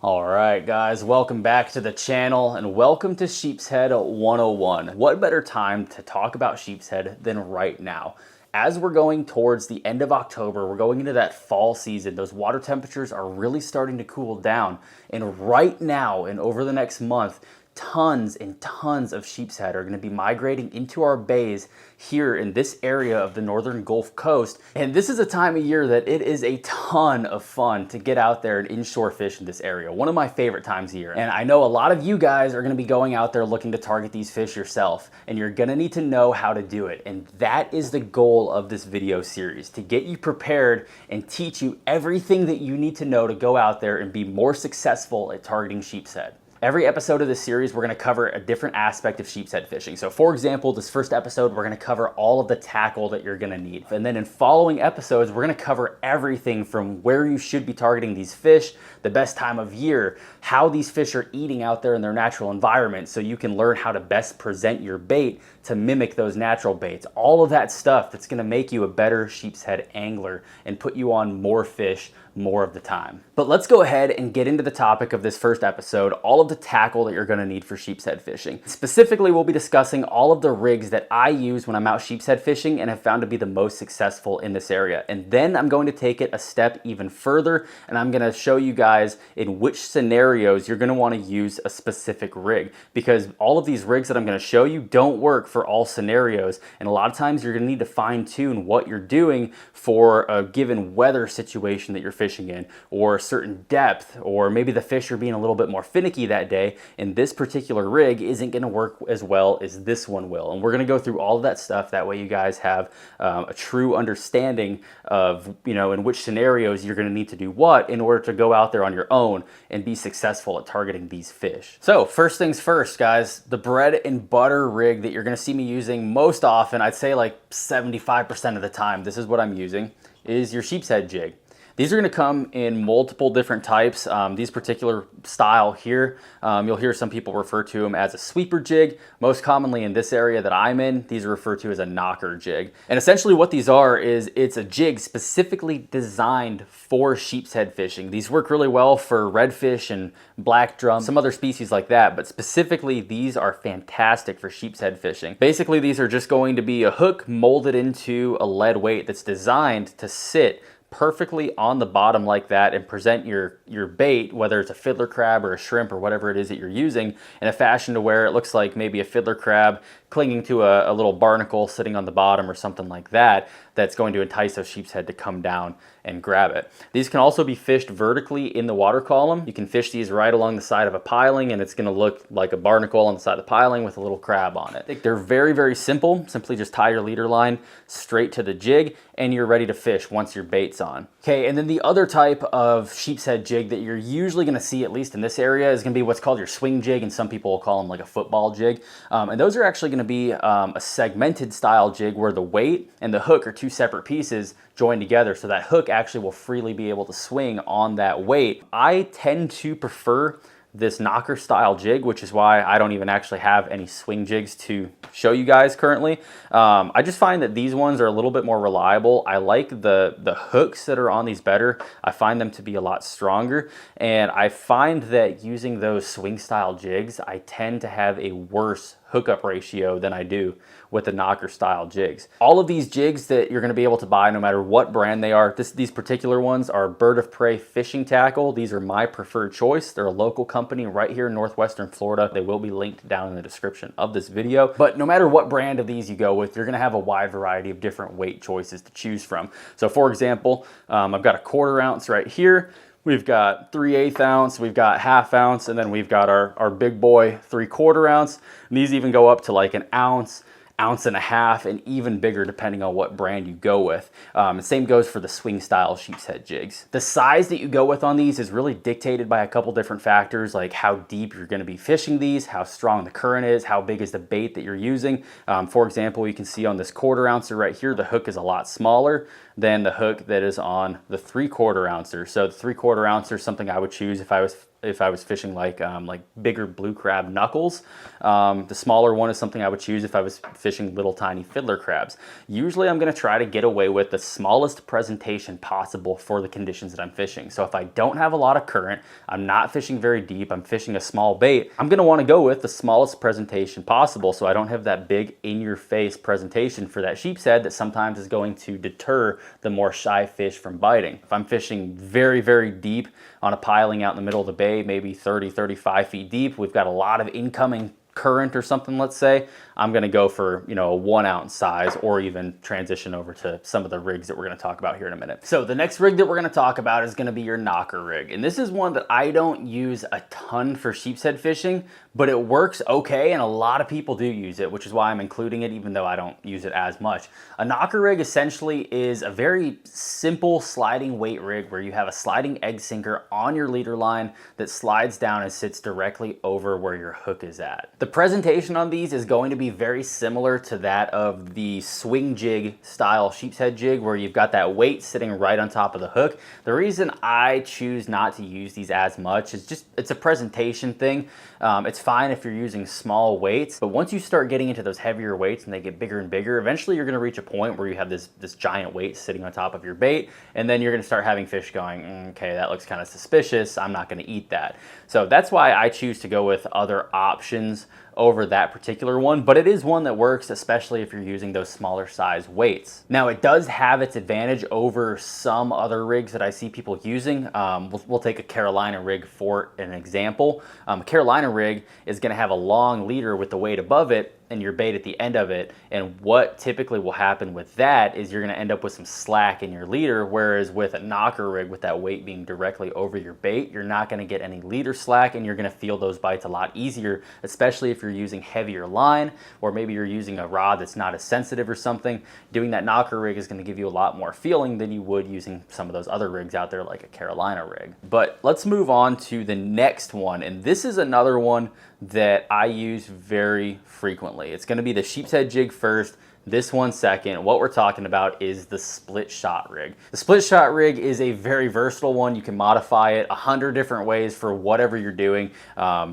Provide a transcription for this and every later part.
All right, guys, welcome back to the channel and welcome to Sheepshead 101. What better time to talk about Sheepshead than right now? As we're going towards the end of October, we're going into that fall season. Those water temperatures are really starting to cool down. And right now and over the next month, tons and tons of sheepshead are going to be migrating into our bays here in this area of the northern Gulf Coast. And this is a time of year that it is a ton of fun to get out there and inshore fish in this area. One of my favorite times of year. And I know a lot of you guys are going to be going out there looking to target these fish yourself, and you're going to need to know how to do it. And that is the goal of this video series, to get you prepared and teach you everything that you need to know to go out there and be more successful at targeting sheepshead. Every episode of this series, we're going to cover a different aspect of sheepshead fishing. So for example, this first episode, we're going to cover all of the tackle that you're going to need. And then in following episodes, we're going to cover everything from where you should be targeting these fish, the best time of year, how these fish are eating out there in their natural environment, so you can learn how to best present your bait to mimic those natural baits. All of that stuff that's going to make you a better sheepshead angler and put you on more fish more of the time. But let's go ahead and get into the topic of this first episode, all of the tackle that you're going to need for sheepshead fishing. Specifically, we'll be discussing all of the rigs that I use when I'm out sheepshead fishing and have found to be the most successful in this area. And then I'm going to take it a step even further, and I'm going to show you guys in which scenarios you're going to want to use a specific rig, because all of these rigs that I'm going to show you don't work for all scenarios. And a lot of times you're going to need to fine tune what you're doing for a given weather situation that you're fishing in, or a certain depth, or maybe the fish are being a little bit more finicky that day, and this particular rig isn't going to work as well as this one will. And we're going to go through all of that stuff. That way you guys have a true understanding of, in which scenarios you're going to need to do what in order to go out there on your own and be successful at targeting these fish. So first things first, guys, the bread and butter rig that you're going to see me using most often, I'd say like 75% of the time, this is what I'm using, is your sheepshead jig. These are going to come in multiple different types. These particular style here, you'll hear some people refer to them as a sweeper jig. Most commonly in this area that I'm in, these are referred to as a knocker jig. And essentially what these are is it's a jig specifically designed for sheepshead fishing. These work really well for redfish and black drum, some other species like that, but specifically these are fantastic for sheepshead fishing. Basically, these are just going to be a hook molded into a lead weight that's designed to sit perfectly on the bottom like that and present your bait, whether it's a fiddler crab or a shrimp or whatever it is that you're using, in a fashion to where it looks like maybe a fiddler crab clinging to a little barnacle sitting on the bottom or something like that, that's going to entice those sheepshead to come down and grab it. These can also be fished vertically in the water column. You can fish these right along the side of a piling, and it's going to look like a barnacle on the side of the piling with a little crab on it. They're very, very simple. Simply just tie your leader line straight to the jig and you're ready to fish once your bait's on. Okay, and then the other type of sheepshead jig that you're usually going to see, at least in this area, is going to be what's called your swing jig, and some people will call them like a football jig. And those are actually going to be a segmented style jig where the weight and the hook are two separate pieces joined together, so that hook actually will freely be able to swing on that weight. I tend to prefer this knocker style jig, which is why I don't even actually have any swing jigs to show you guys currently. I just find that these ones are a little bit more reliable. I like the hooks that are on these better. I find them to be a lot stronger, and I find that using those swing style jigs, I tend to have a worse hookup ratio than I do with the knocker style jigs. All of these jigs that you're going to be able to buy, no matter what brand they are, these particular ones are Bird of Prey fishing tackle. These are my preferred choice. They're a local company right here in northwestern Florida. They will be linked down in the description of this video. But no matter what brand of these you go with, you're going to have a wide variety of different weight choices to choose from. So for example, I've got a 1/4 ounce right here. We've got 3/8 ounce, we've got 1/2 ounce, and then we've got our big boy 3/4 ounce. And these even go up to like an ounce, 1.5 ounces, and even bigger depending on what brand you go with. The same goes for the swing style sheepshead jigs. The size that you go with on these is really dictated by a couple different factors, like how deep you're going to be fishing these, how strong the current is, how big is the bait that you're using. For example, you can see on this 1/4 ouncer right here, the hook is a lot smaller than the hook that is on the 3/4 ouncer. So the 3/4 ouncer is something I would choose if I was if I was fishing like bigger blue crab knuckles. The smaller one is something I would choose if I was fishing little tiny fiddler crabs. Usually I'm going to try to get away with the smallest presentation possible for the conditions that I'm fishing. So if I don't have a lot of current, I'm not fishing very deep, I'm fishing a small bait, I'm going to want to go with the smallest presentation possible so I don't have that big in-your-face presentation for that sheepshead that sometimes is going to deter the more shy fish from biting. If I'm fishing very, very deep on a piling out in the middle of the bay, maybe 30, 35 feet deep, we've got a lot of incoming current or something, let's say, I'm going to go for, you know, a 1 ounce size, or even transition over to some of the rigs that we're going to talk about here in a minute. So the next rig that we're going to talk about is going to be your knocker rig. And this is one that I don't use a ton for sheepshead fishing, but it works okay, and a lot of people do use it, which is why I'm including it, even though I don't use it as much. A knocker rig essentially is a very simple sliding weight rig where you have a sliding egg sinker on your leader line that slides down and sits directly over where your hook is at. The presentation on these is going to be very similar to that of the swing jig style sheepshead jig, where you've got that weight sitting right on top of the hook. The reason I choose not to use these as much is just, it's a presentation thing. It's fine if you're using small weights, but once you start getting into those heavier weights and they get bigger and bigger, eventually you're going to reach a point where you have this giant weight sitting on top of your bait, and then you're going to start having fish going, okay, that looks kind of suspicious, I'm not going to eat that. So that's why I choose to go with other options over that particular one, but it is one that works, especially if you're using those smaller size weights. Now, it does have its advantage over some other rigs that I see people using. We'll take a Carolina rig for an example. A Carolina rig is going to have a long leader with the weight above it and your bait at the end of it, and what typically will happen with that is you're going to end up with some slack in your leader, whereas with a knocker rig with that weight being directly over your bait, you're not going to get any leader slack, and you're going to feel those bites a lot easier, especially if you're using heavier line, or maybe you're using a rod that's not as sensitive or something. Doing that knocker rig is going to give you a lot more feeling than you would using some of those other rigs out there like a Carolina rig. But let's move on to the next one, and this is another one that I use very frequently. It's going to be the sheepshead jig first, this one second. What we're talking about is the split shot rig. The split shot rig is a very versatile one. You can modify it 100 different ways for whatever you're doing.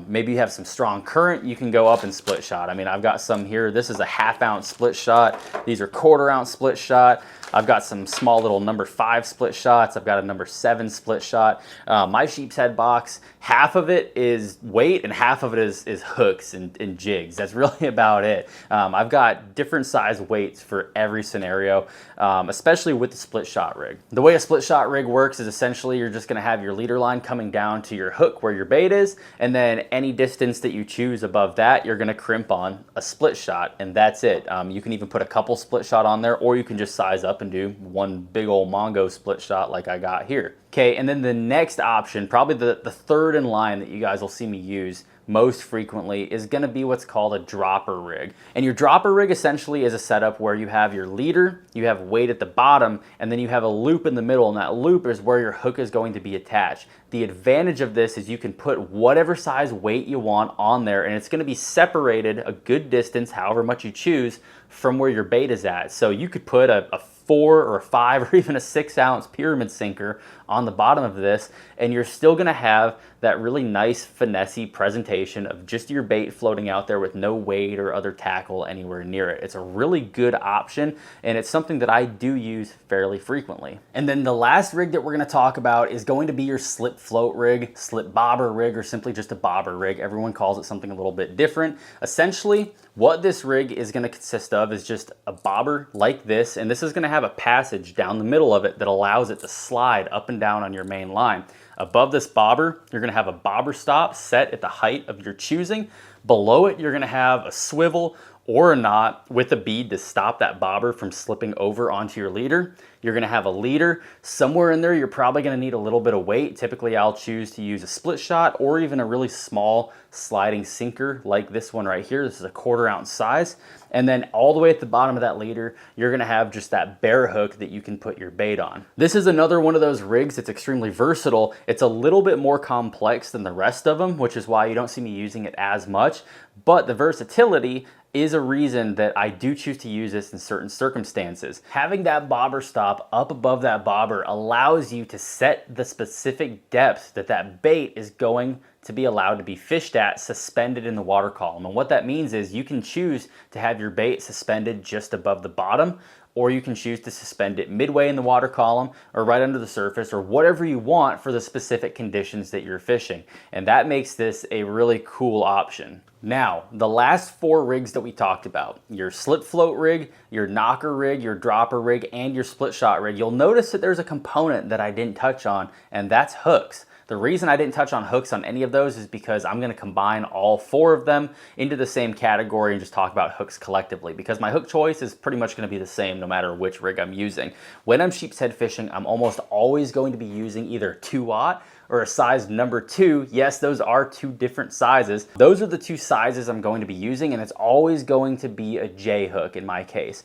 Maybe you have some strong current, you can go up and split shot. I mean, I've got some here. This is a 1/2 ounce split shot. These are 1/4 ounce split shot. I've got some small little number 5 split shots. I've got a number 7 split shot. My sheepshead box, half of it is weight and half of it is hooks and jigs. That's really about it. I've got different size weights for every scenario, especially with the split shot rig. The way a split shot rig works is essentially you're just gonna have your leader line coming down to your hook where your bait is, and then any distance that you choose above that, you're gonna crimp on a split shot, and that's it. You can even put a couple split shot on there, or you can just size up and do one big old Mongo split shot like I got here. Okay, and then the next option, probably the third in line that you guys will see me use most frequently, is going to be what's called a dropper rig. And your dropper rig essentially is a setup where you have your leader, you have weight at the bottom, and then you have a loop in the middle, and that loop is where your hook is going to be attached. The advantage of this is you can put whatever size weight you want on there, and it's going to be separated a good distance, however much you choose, from where your bait is at. So you could put a 4 or a 5 or even a 6 ounce pyramid sinker on the bottom of this, and you're still gonna have that really nice finessey presentation of just your bait floating out there with no weight or other tackle anywhere near it. It's a really good option, and it's something that I do use fairly frequently. And then the last rig that we're gonna talk about is going to be your slip float rig, slip bobber rig, or simply just a bobber rig. Everyone calls it something a little bit different. Essentially, what this rig is gonna consist of is just a bobber like this, and this is gonna have a passage down the middle of it that allows it to slide up and down on your main line. Above this bobber, you're gonna have a bobber stop set at the height of your choosing. Below it, you're gonna have a swivel or a knot with a bead to stop that bobber from slipping over onto your leader. You're gonna have a leader. Somewhere in there, you're probably gonna need a little bit of weight. Typically, I'll choose to use a split shot or even a really small sliding sinker like this one right here. This is a 1/4 ounce size. And then all the way at the bottom of that leader, you're gonna have just that bare hook that you can put your bait on. This is another one of those rigs that's extremely versatile. It's a little bit more complex than the rest of them, which is why you don't see me using it as much. But the versatility is a reason that I do choose to use this in certain circumstances. Having that bobber stop up above that bobber allows you to set the specific depth that that bait is going to be allowed to be fished at, suspended in the water column. And what that means is you can choose to have your bait suspended just above the bottom, or you can choose to suspend it midway in the water column or right under the surface, or whatever you want for the specific conditions that you're fishing. And that makes this a really cool option. Now, the last 4 rigs that we talked about, your slip float rig, your knocker rig, your dropper rig, and your split shot rig, you'll notice that there's a component that I didn't touch on, and that's hooks. The reason I didn't touch on hooks on any of those is because I'm going to combine all 4 of them into the same category and just talk about hooks collectively, because my hook choice is pretty much going to be the same no matter which rig I'm using. When I'm sheepshead fishing, I'm almost always going to be using either 2-aught or a size number 2. Yes, those are 2 different sizes. Those are the 2 sizes I'm going to be using, and it's always going to be a J hook in my case.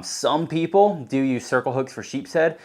Some people do use circle hooks for sheepshead.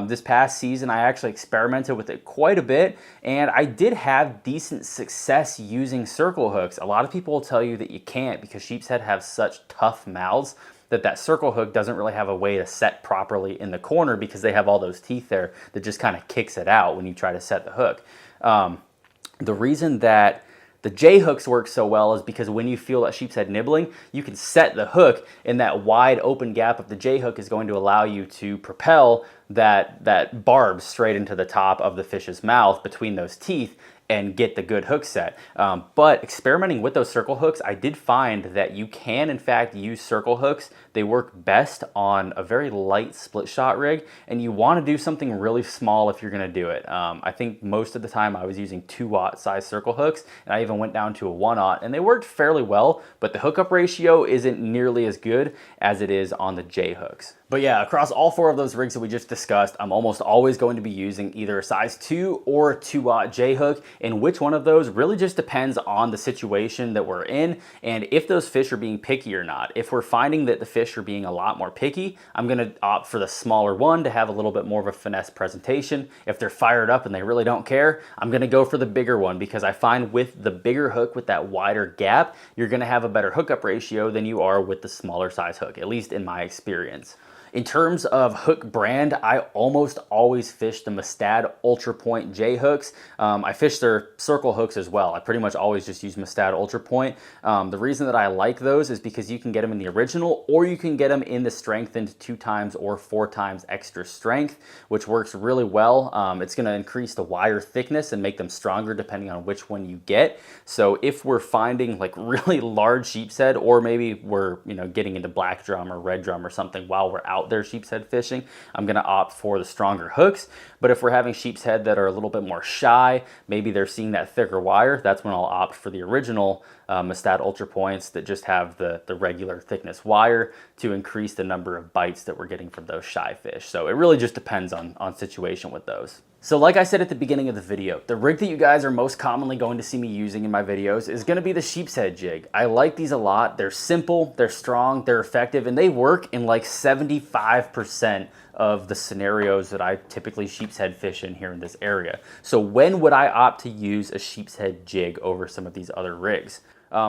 This past season, I actually experimented with it quite a bit, and I did have decent success using circle hooks. A lot of people will tell you that you can't because sheepshead have such tough mouths that circle hook doesn't really have a way to set properly in the corner because they have all those teeth there that just kind of kicks it out when you try to set the hook. The reason that the J hooks work so well is because when you feel that sheepshead nibbling, you can set the hook, and that wide open gap of the J hook is going to allow you to propel that barb straight into the top of the fish's mouth between those teeth and get the good hook set. But experimenting with those circle hooks, I did find that you can in fact use circle hooks. They work best on a very light split shot rig, and you want to do something really small if you're going to do it. I think most of the time I was using 2-aught size circle hooks, and I even went down to a 1-aught, and they worked fairly well, but the hookup ratio isn't nearly as good as it is on the J hooks. But yeah, across all 4 of those rigs that we just discussed, I'm almost always going to be using either a size 2 or a 2-aught J hook, and which one of those really just depends on the situation that we're in and if those fish are being picky or not. If we're finding that the fish are being a lot more picky, I'm going to opt for the smaller one to have a little bit more of a finesse presentation. If they're fired up and they really don't care, I'm going to go for the bigger one, because I find with the bigger hook with that wider gap, you're going to have a better hookup ratio than you are with the smaller size hook, at least in my experience. In terms of hook brand, I almost always fish the Mustad Ultra Point J hooks. I fish their circle hooks as well. I pretty much always just use Mustad Ultra Point. The reason that I like those is because you can get them in the original, or you can get them in the strengthened 2 times or 4 times extra strength, which works really well. It's going to increase the wire thickness and make them stronger depending on which one you get. So if we're finding like really large sheepshead, or maybe we're getting into black drum or red drum or something while we're out there sheepshead fishing, I'm going to opt for the stronger hooks. But if we're having sheepshead that are a little bit more shy, maybe they're seeing that thicker wire, that's when I'll opt for the original Mustad Ultra Points that just have the regular thickness wire to increase the number of bites that we're getting from those shy fish. So it really just depends on situation with those. So like I said at the beginning of the video, the rig that you guys are most commonly going to see me using in my videos is going to be the sheepshead jig. I like these a lot. They're simple, they're strong, they're effective, and they work in like 75% of the scenarios that I typically sheepshead fish in here in this area. So when would I opt to use a sheepshead jig over some of these other rigs?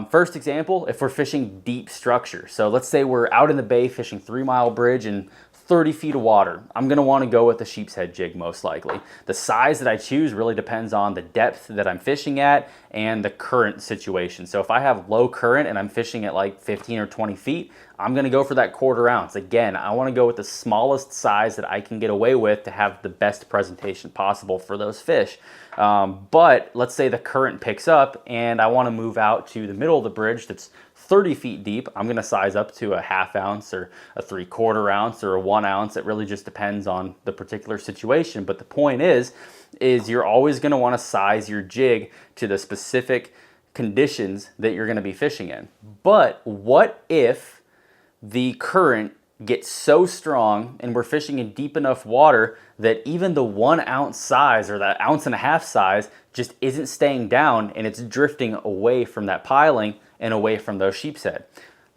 First example, if we're fishing deep structure. So let's say we're out in the bay fishing 3 Mile Bridge and 30 feet of water. I'm going to want to go with the sheepshead jig most likely. The size that I choose really depends on the depth that I'm fishing at and the current situation. So if I have low current and I'm fishing at like 15 or 20 feet, I'm going to go for that 1/4 ounce. Again, I want to go with the smallest size that I can get away with to have the best presentation possible for those fish. But let's say the current picks up and I want to move out to the middle of the bridge that's 30 feet deep. I'm going to size up to a 1/2 ounce or a 3/4 ounce or a 1 ounce. It really just depends on the particular situation. But the point is you're always going to want to size your jig to the specific conditions that you're going to be fishing in. But what if the current gets so strong and we're fishing in deep enough water that even the 1 ounce size or that 1.5 ounce size just isn't staying down and it's drifting away from that piling and away from those sheepshead?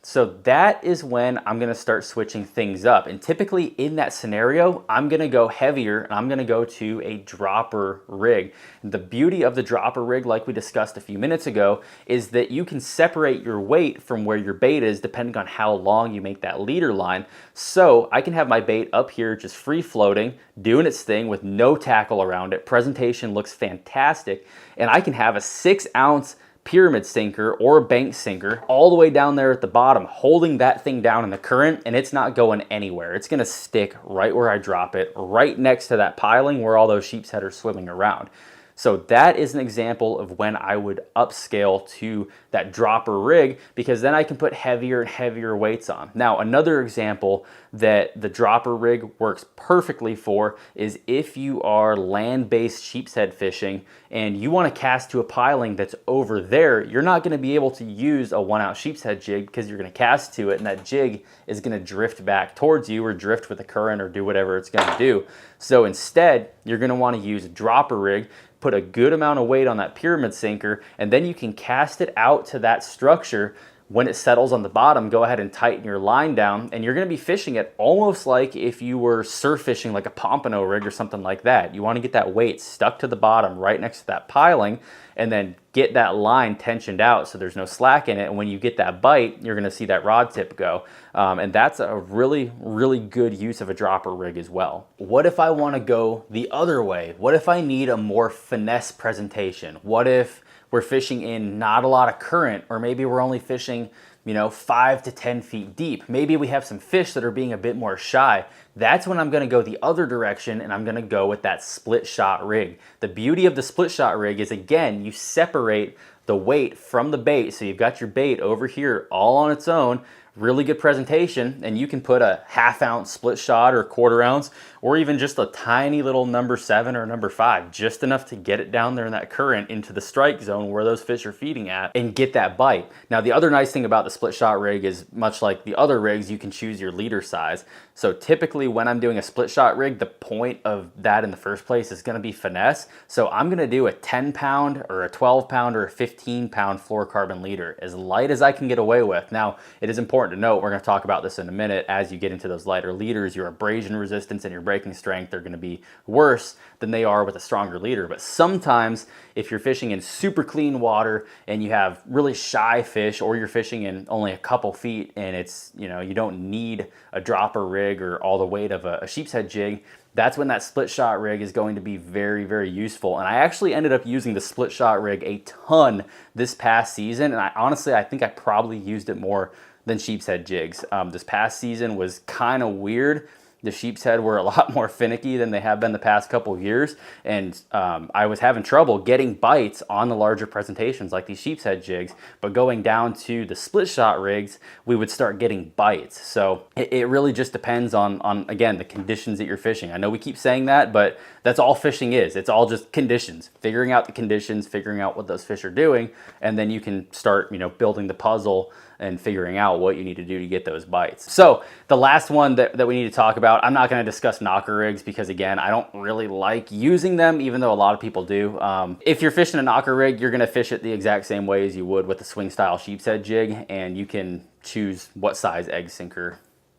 So that is when I'm gonna start switching things up. And typically in that scenario, I'm gonna go heavier and I'm gonna go to a dropper rig. The beauty of the dropper rig, like we discussed a few minutes ago, is that you can separate your weight from where your bait is depending on how long you make that leader line. So I can have my bait up here just free floating, doing its thing with no tackle around it. Presentation looks fantastic. And I can have a 6-ounce pyramid sinker or a bank sinker all the way down there at the bottom, holding that thing down in the current, and it's not going anywhere. It's gonna stick right where I drop it, right next to that piling where all those sheepshead are swimming around. So that is an example of when I would upscale to that dropper rig, because then I can put heavier and heavier weights on. Now, another example that the dropper rig works perfectly for is if you are land-based sheepshead fishing and you want to cast to a piling that's over there, you're not going to be able to use a 1-ounce sheepshead jig because you're going to cast to it and that jig is going to drift back towards you or drift with the current or do whatever it's going to do. So instead, you're going to want to use a dropper rig, put a good amount of weight on that pyramid sinker, and then you can cast it out to that structure. When it settles on the bottom, go ahead and tighten your line down, and you're gonna be fishing it almost like if you were surf fishing like a pompano rig or something like that. You wanna get that weight stuck to the bottom right next to that piling, and then get that line tensioned out so there's no slack in it. And when you get that bite, you're gonna see that rod tip go. And that's a really, really good use of a dropper rig as well. What if I wanna go the other way? What if I need a more finesse presentation? What if we're fishing in not a lot of current, or maybe we're only fishing, 5 to 10 feet deep. Maybe we have some fish that are being a bit more shy. That's when I'm gonna go the other direction and I'm gonna go with that split shot rig. The beauty of the split shot rig is, again, you separate the weight from the bait. So you've got your bait over here all on its own, really good presentation, and you can put a 1/2-ounce split shot or 1/4 ounce, or even just a tiny little number 7 or number 5, just enough to get it down there in that current into the strike zone where those fish are feeding at and get that bite. Now, the other nice thing about the split shot rig is, much like the other rigs, you can choose your leader size. So typically when I'm doing a split shot rig, the point of that in the first place is gonna be finesse. So I'm gonna do a 10-pound or a 12-pound or a 15-pound fluorocarbon leader, as light as I can get away with. Now, it is important to note, we're going to talk about this in a minute, as you get into those lighter leaders, your abrasion resistance and your breaking strength are going to be worse than they are with a stronger leader. But sometimes if you're fishing in super clean water and you have really shy fish, or you're fishing in only a couple feet and it's, you don't need a dropper rig or all the weight of a sheepshead jig, that's when that split shot rig is going to be very, very useful. And I actually ended up using the split shot rig a ton this past season. And I think I probably used it more than sheepshead jigs. This past season was kind of weird. The sheepshead were a lot more finicky than they have been the past couple of years. And I was having trouble getting bites on the larger presentations like these sheepshead jigs. But going down to the split shot rigs, we would start getting bites. So it really just depends on, again, the conditions that you're fishing. I know we keep saying that, but that's all fishing is. It's all just conditions. Figuring out the conditions, figuring out what those fish are doing, and then you can start, building the puzzle and figuring out what you need to do to get those bites. So the last one that we need to talk about, I'm not going to discuss knocker rigs because, again, I don't really like using them, even though a lot of people do. If you're fishing a knocker rig, you're going to fish it the exact same way as you would with a swing style sheepshead jig, and you can choose what size egg sinker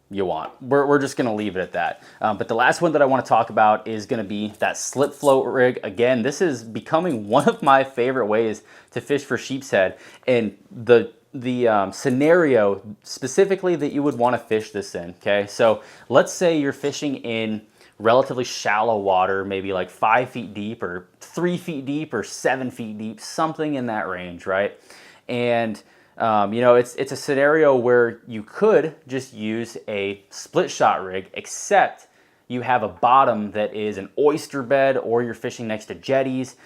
you want. We're just going to leave it at that. But the last one that I want to talk about is going to be that slip float rig. Again, this is becoming one of my favorite ways to fish for sheepshead, and the scenario specifically that you would want to fish this in, okay? So let's say you're fishing in relatively shallow water, maybe like 5 feet deep or 3 feet deep or 7 feet deep, something in that range, right? And it's a scenario where you could just use a split shot rig, except you have a bottom that is an oyster bed, or you're fishing next to jetties,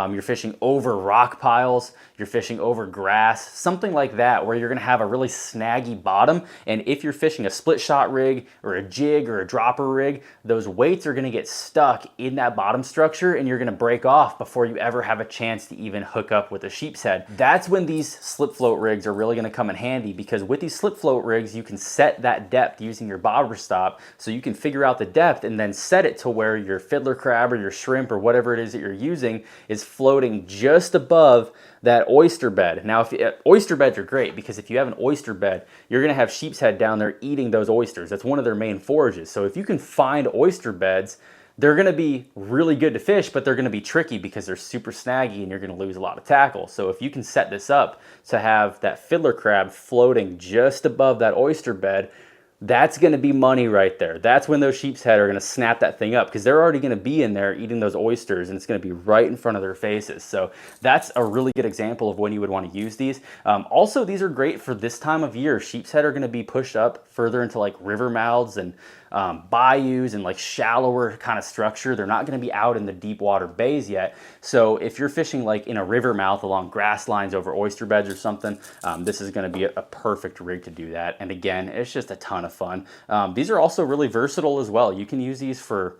you're fishing over rock piles, you're fishing over grass, something like that, where you're gonna have a really snaggy bottom. And if you're fishing a split shot rig or a jig or a dropper rig, those weights are gonna get stuck in that bottom structure and you're gonna break off before you ever have a chance to even hook up with a sheepshead. That's when these slip float rigs are really gonna come in handy, because with these slip float rigs, you can set that depth using your bobber stop, so you can figure out the depth and then set it to where your fiddler crab or your shrimp or whatever it is that you're using is floating just above that oyster bed. Now, oyster beds are great because if you have an oyster bed, you're gonna have sheepshead down there eating those oysters. That's one of their main forages. So if you can find oyster beds, they're gonna be really good to fish, but they're gonna be tricky because they're super snaggy and you're gonna lose a lot of tackle. So if you can set this up to have that fiddler crab floating just above that oyster bed, that's going to be money right there. That's when those sheepshead are going to snap that thing up because they're already going to be in there eating those oysters and it's going to be right in front of their faces. So that's a really good example of when you would want to use these. Also, these are great for this time of year. Sheepshead are going to be pushed up further into like river mouths and bayous and like shallower kind of structure. They're not going to be out in the deep water bays yet. So if you're fishing like in a river mouth along grass lines over oyster beds or something, this is going to be a perfect rig to do that. And again, it's just a ton of fun. These are also really versatile as well. You can use these for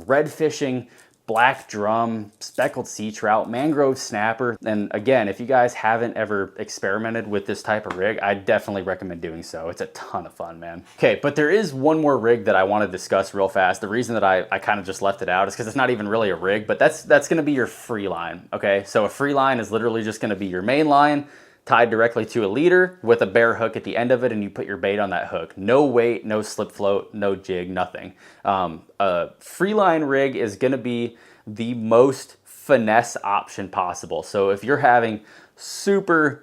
red fishing, black drum, speckled sea trout, mangrove snapper. And again, if you guys haven't ever experimented with this type of rig, I definitely recommend doing so. It's a ton of fun, man. Okay, but there is one more rig that I want to discuss real fast. The reason that I kind of just left it out is because it's not even really a rig, but that's going to be your free line, okay? So a free line is literally just going to be your main line tied directly to a leader with a bare hook at the end of it, and you put your bait on that hook. No weight, no slip float, no jig, nothing. A free line rig is gonna be the most finesse option possible. So if you're having super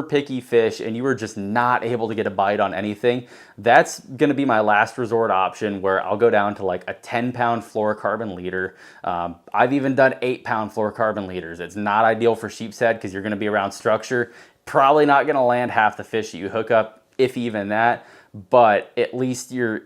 picky fish and you are just not able to get a bite on anything, that's gonna be my last resort option, where I'll go down to like a 10-pound fluorocarbon leader. I've even done 8-pound fluorocarbon leaders. It's not ideal for sheepshead because you're gonna be around structure. Probably not gonna land half the fish that you hook up, if even that, but at least you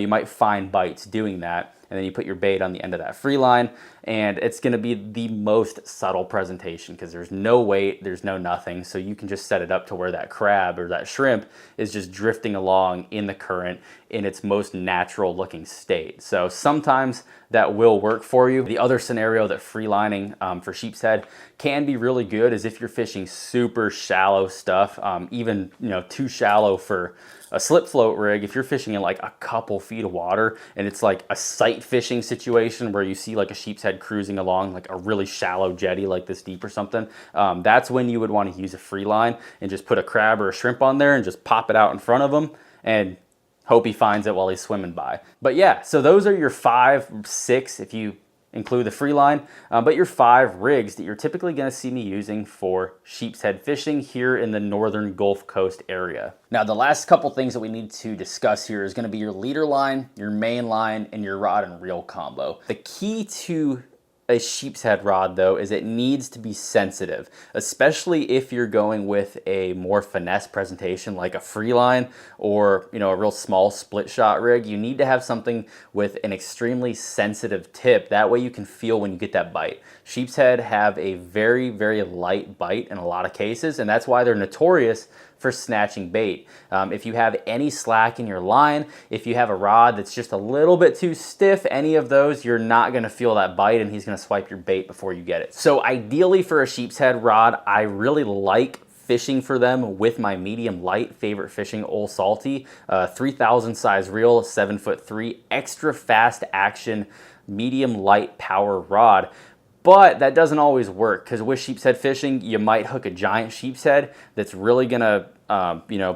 might find bites doing that. And then you put your bait on the end of that free line, and it's gonna be the most subtle presentation because there's no weight, there's no nothing. So you can just set it up to where that crab or that shrimp is just drifting along in the current in its most natural looking state. So sometimes that will work for you. The other scenario that free lining for sheepshead can be really good is if you're fishing super shallow stuff, even too shallow for a slip float rig. If you're fishing in like a couple feet of water and it's like a sight fishing situation where you see like a sheepshead cruising along like a really shallow jetty like this deep or something, that's when you would want to use a free line and just put a crab or a shrimp on there and just pop it out in front of him and hope he finds it while he's swimming by. But yeah, so those are your 5, 6 if you include the free line, but your 5 rigs that you're typically going to see me using for sheepshead fishing here in the northern Gulf Coast area. Now, the last couple things that we need to discuss here is going to be your leader line, your main line, and your rod and reel combo. The key to a sheepshead rod, though, is it needs to be sensitive, especially if you're going with a more finesse presentation like a free line or a real small split shot rig. You need to have something with an extremely sensitive tip. That way you can feel when you get that bite. Sheepshead have a very light bite in a lot of cases, and that's why they're notorious for snatching bait. If you have any slack in your line, if you have a rod that's just a little bit too stiff, any of those, you're not gonna feel that bite and he's gonna swipe your bait before you get it. So ideally for a sheepshead rod, I really like fishing for them with my medium light favorite fishing Old Salty 3000 size reel, 7'3", extra fast action, medium light power rod. But that doesn't always work because with sheepshead fishing, you might hook a giant sheepshead that's really gonna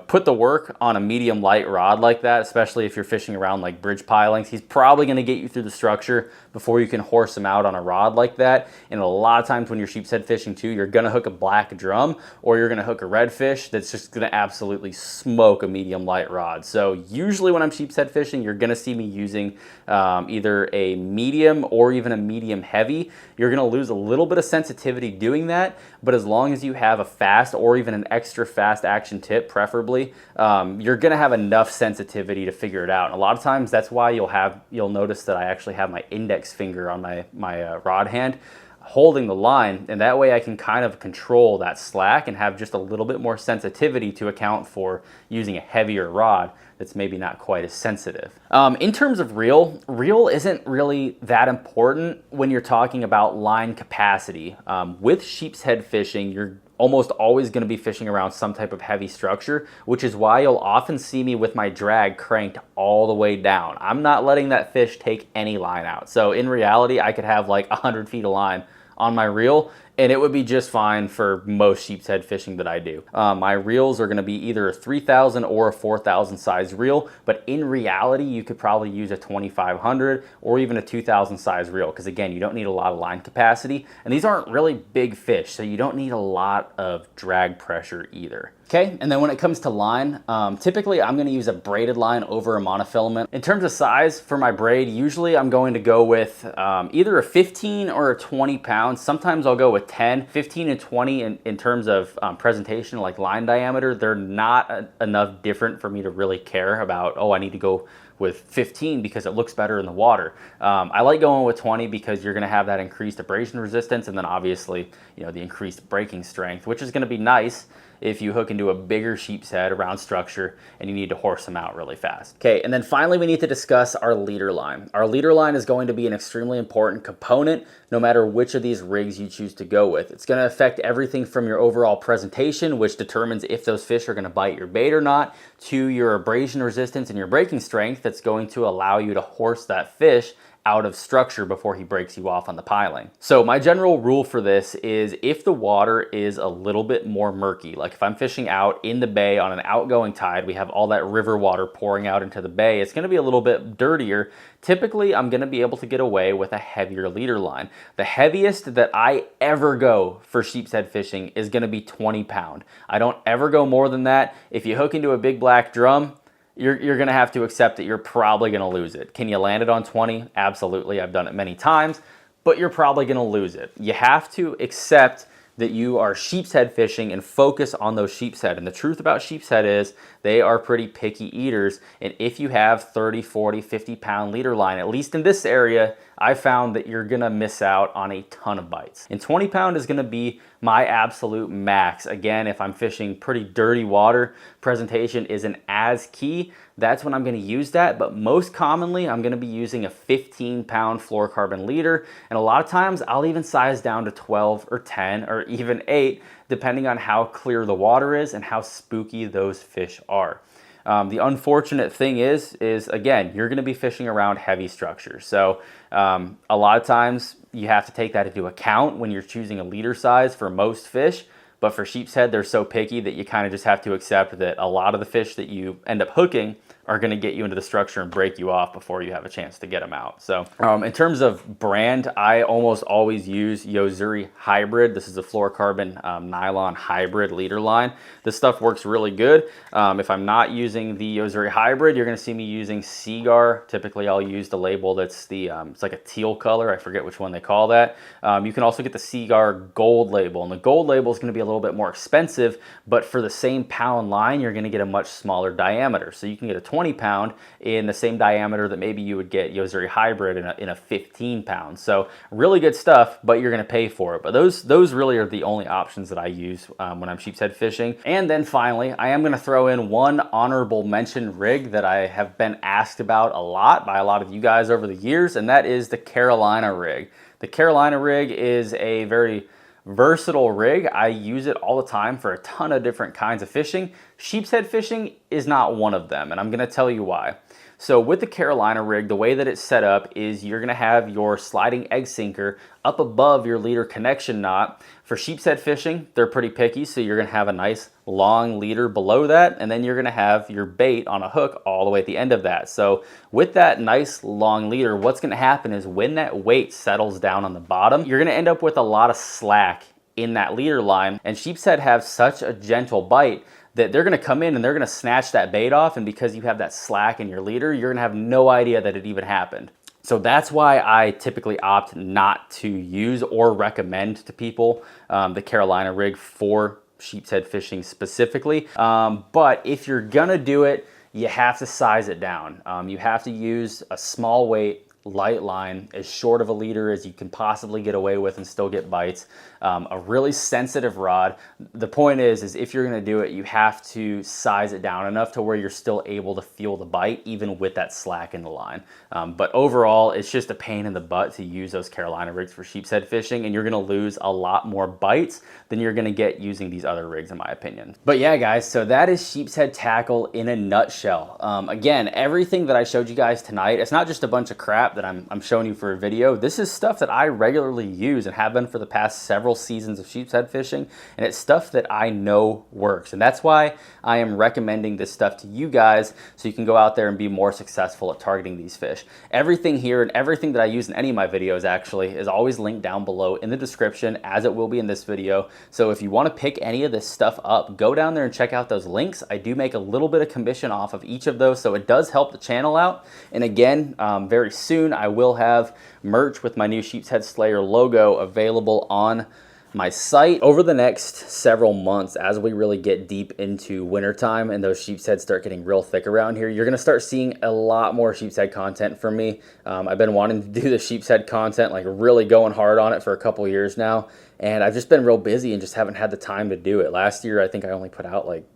put the work on a medium light rod like that, especially if you're fishing around like bridge pilings. He's probably gonna get you through the structure before you can horse him out on a rod like that. And a lot of times when you're sheepshead fishing too, you're gonna hook a black drum or you're gonna hook a redfish that's just gonna absolutely smoke a medium light rod. So usually when I'm sheepshead fishing, you're gonna see me using either a medium or even a medium heavy. You're gonna lose a little bit of sensitivity doing that, but as long as you have a fast or even an extra fast action tip, preferably, you're gonna have enough sensitivity to figure it out. And a lot of times that's why you'll notice that I actually have my index finger on my rod hand holding the line, and that way I can kind of control that slack and have just a little bit more sensitivity to account for using a heavier rod that's maybe not quite as sensitive. In terms of reel isn't really that important when you're talking about line capacity. With sheepshead fishing, you're almost always going to be fishing around some type of heavy structure, which is why you'll often see me with my drag cranked all the way down. I'm not letting that fish take any line out. So in reality, I could have like 100 feet of line on my reel, and it would be just fine for most sheepshead fishing that I do. My reels are gonna be either a 3,000 or a 4,000 size reel, but in reality, you could probably use a 2,500 or even a 2,000 size reel, because again, you don't need a lot of line capacity, and these aren't really big fish, so you don't need a lot of drag pressure either. Okay, and then when it comes to line, typically I'm gonna use a braided line over a monofilament. In terms of size for my braid, usually I'm going to go with either a 15 or a 20 pounds. Sometimes I'll go with 10, 15 and 20 in terms of presentation, like line diameter. They're not enough different for me to really care about, oh, I need to go with 15 because it looks better in the water. I like going with 20 because you're gonna have that increased abrasion resistance, and then obviously, you know, the increased breaking strength, which is gonna be nice if you hook into a bigger sheepshead around structure and you need to horse them out really fast. Okay, and then finally we need to discuss our leader line. Our leader line is going to be an extremely important component no matter which of these rigs you choose to go with. It's gonna affect everything from your overall presentation, which determines if those fish are gonna bite your bait or not, to your abrasion resistance and your breaking strength that's going to allow you to horse that fish out of structure before he breaks you off on the piling. So my general rule for this is if the water is a little bit more murky, like if I'm fishing out in the bay on an outgoing tide, we have all that river water pouring out into the bay, it's gonna be a little bit dirtier. Typically, I'm gonna be able to get away with a heavier leader line. The heaviest that I ever go for sheepshead fishing is gonna be 20 pound. I don't ever go more than that. If you hook into a big black drum, you're gonna have to accept that you're probably gonna lose it. Can you land it on 20? Absolutely, I've done it many times, but you're probably gonna lose it. You have to accept that you are sheepshead fishing and focus on those sheepshead. And the truth about sheepshead is they are pretty picky eaters. And if you have 30, 40, 50 pound leader line, at least in this area, I found that you're gonna miss out on a ton of bites. And 20 pound is gonna be my absolute max. Again, if I'm fishing pretty dirty water, presentation isn't as key, that's when I'm gonna use that. But most commonly, I'm gonna be using a 15 pound fluorocarbon leader. And a lot of times I'll even size down to 12 or 10 or even 8, depending on how clear the water is and how spooky those fish are. The unfortunate thing is again, you're gonna be fishing around heavy structures. So a lot of times you have to take that into account when you're choosing a leader size for most fish. But for sheepshead, they're so picky that you kind of just have to accept that a lot of the fish that you end up hooking are going to get you into the structure and break you off before you have a chance to get them out. So in terms of brand, I almost always use Yozuri Hybrid. This is a fluorocarbon nylon hybrid leader line. This stuff works really good. If I'm not using the Yozuri Hybrid, you're going to see me using Seagar. Typically, I'll use the label that's the, it's like a teal color. I forget which one they call that. You can also get the Seagar Gold label, and the Gold label is going to be a little bit more expensive, but for the same pound line, you're going to get a much smaller diameter. So you can get a 20 pound in the same diameter that maybe you would get Yozuri Hybrid in a 15 pound. So really good stuff, but you're gonna pay for it. But those really are the only options that I use when I'm sheepshead fishing. And then finally, I am gonna throw in one honorable mention rig that I have been asked about a lot by a lot of you guys over the years, and that is the Carolina rig. The Carolina rig is a very versatile rig. I use it all the time for a ton of different kinds of fishing. Sheepshead fishing is not one of them, and I'm gonna tell you why. So with the Carolina rig, the way that it's set up is you're gonna have your sliding egg sinker up above your leader connection knot. For sheepshead fishing, they're pretty picky, so you're gonna have a nice long leader below that, and then you're gonna have your bait on a hook all the way at the end of that. So with that nice long leader, what's gonna happen is when that weight settles down on the bottom, you're gonna end up with a lot of slack in that leader line. And sheepshead have such a gentle bite that they're gonna come in and they're gonna snatch that bait off, and because you have that slack in your leader, you're gonna have no idea that it even happened. So that's why I typically opt not to use or recommend to people the Carolina rig for sheepshead fishing specifically. But if you're gonna do it, you have to size it down. You have to use a small weight, light line, as short of a leader as you can possibly get away with and still get bites. A really sensitive rod. The point is if you're gonna do it, you have to size it down enough to where you're still able to feel the bite even with that slack in the line. But overall, it's just a pain in the butt to use those Carolina rigs for sheepshead fishing, and you're gonna lose a lot more bites than you're gonna get using these other rigs, in my opinion. But yeah, guys, so that is sheepshead tackle in a nutshell. Again, everything that I showed you guys tonight, it's not just a bunch of crap. crap that I'm showing you for a video. This is stuff that I regularly use and have been for the past several seasons of sheepshead fishing, and it's stuff that I know works. And that's why I am recommending this stuff to you guys, so you can go out there and be more successful at targeting these fish. Everything here and everything that I use in any of my videos actually is always linked down below in the description, as it will be in this video. So if you want to pick any of this stuff up, go down there and check out those links. I do make a little bit of commission off of each of those, so it does help the channel out. And again, very soon I will have merch with my new Sheepshead Slayer logo available on my site. Over the next several months, as we really get deep into wintertime and those sheepsheads start getting real thick around here, you're gonna start seeing a lot more sheepshead content from me. I've been wanting to do the sheepshead content, like really going hard on it for a couple years now, and I've just been real busy and just haven't had the time to do it. Last year, I think I only put out like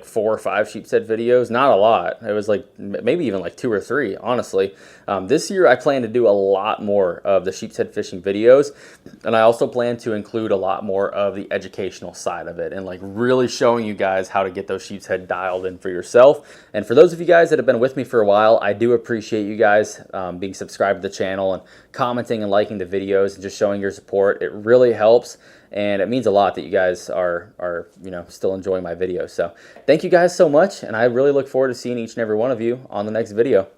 4 or 5 sheepshead videos, not a lot. It was like maybe even like 2 or 3, honestly. This year I plan to do a lot more of the sheepshead fishing videos, and I also plan to include a lot more of the educational side of it and like really showing you guys how to get those sheepshead dialed in for yourself. And for those of you guys that have been with me for a while, I do appreciate you guys being subscribed to the channel and commenting and liking the videos and just showing your support. It really helps, and it means a lot that you guys are you know, still enjoying my videos. So thank you guys so much, and I really look forward to seeing each and every one of you on the next video.